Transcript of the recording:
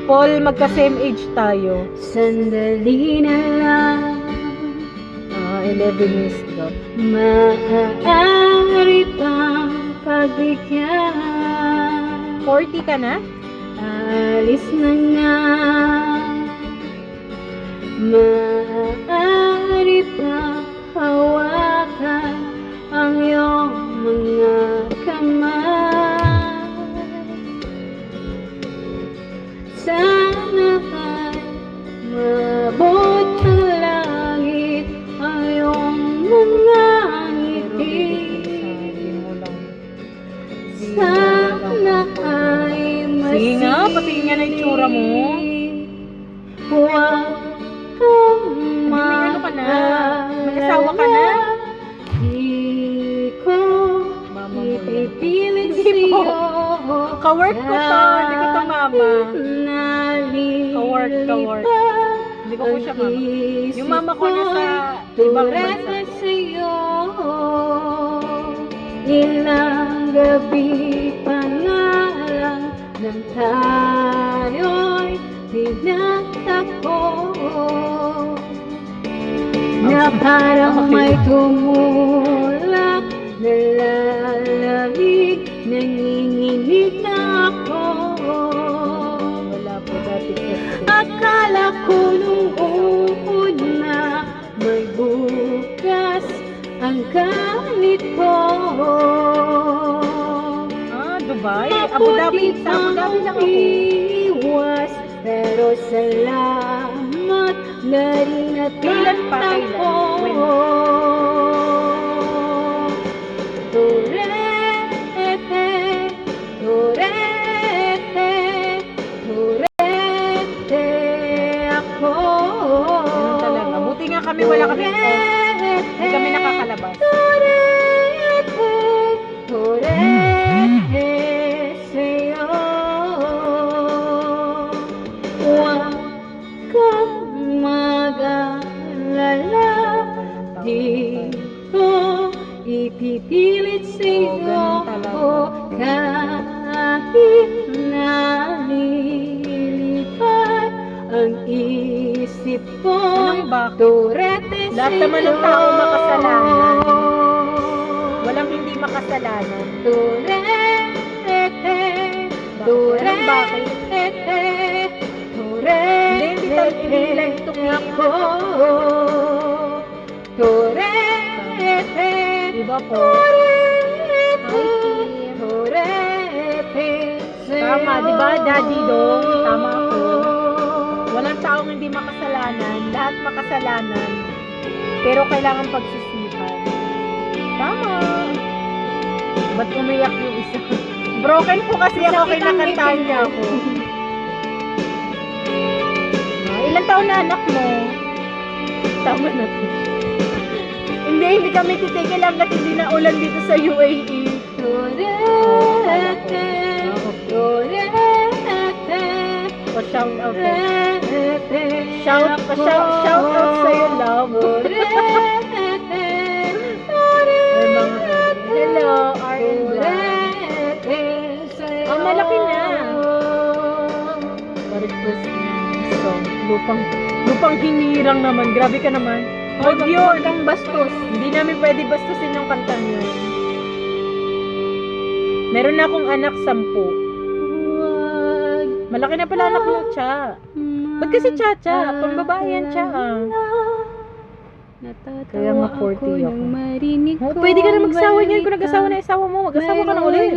Paul, magka-same age tayo. Sandali na lang, 11 years ago. maaari pang pagbigyan. 40 ka na? Alis na nga, maaari pang hawakan ang iyong mga kamay. Sana ay maabot ng langit ang iyong mga ngiti. Sana ay Sige nga, patingin nga na yung tsura mo. huwag kang May ano ka na? May asawa ka na? Di ko ipipilit Hindi po. sa'yo. Ka-work ko to, hindi ko to mama. Ka-work. Hindi ko po siya mama. Yung mama ko nasa ibang bansa. Sa'yo. Ilang gabi pa nga lang nang tayo'y pinagtagpo, na parang may tumulak na lalamig, nanginginig na ako. Wala po dati kasi. Akala ko nung una may bukas ang ganito. Dubai? Abu Dhabi? Sa Abu Dhabi lang ako. Iwas, pero salamat na rin at Kailan pa? natagpo. When? Turete, turete, turete ako. Ganun talaga. Buti nga kami wala kami off. Hindi kami nakakalabas. Turete sa'yo. Huwag kang mag-alala, di ko ipipilit sa'yo. Kahit nalilipad ang isip ko. Anong bakit? Turete sa'yo. Lahat naman ng tao makasalanan. Walang hindi makasalanan. Turete, Anong bakit? Hindi live to me. ako. Turete, Diba po? turete, Tama, diba, Daddy Dong? Tama po. Walang taong hindi makasalanan. Lahat makasalanan. Pero kailangan pagsisihan. Tama. Ba't umiyak yung isa? Broken po kasi ako, kinakantahan niya ako. Ilang taon na anak mo? Tama na po. Hindi kami titigil hanggat hindi na ulan dito sa UAE. turete, turete, Pa-shout out eh. turete, Shout out sa'yo, love. Ay, mga hello, R&B. Ang malaki na. Request song. Lupang hinirang naman. Grabe ka naman. Huwag yun. Kang bastos. Hindi namin pwede bastusin yung kantang yun. Meron na akong anak 10. Malaki na pala anak mo, Cha. Ba't kasi Cha? Pambabae yan, Cha. Kaya nga 40 ako. Marinig Oh, pwede ka na magsawa niyan kung nag-asawa na isawa mo. Mag-asawa ka na ulit.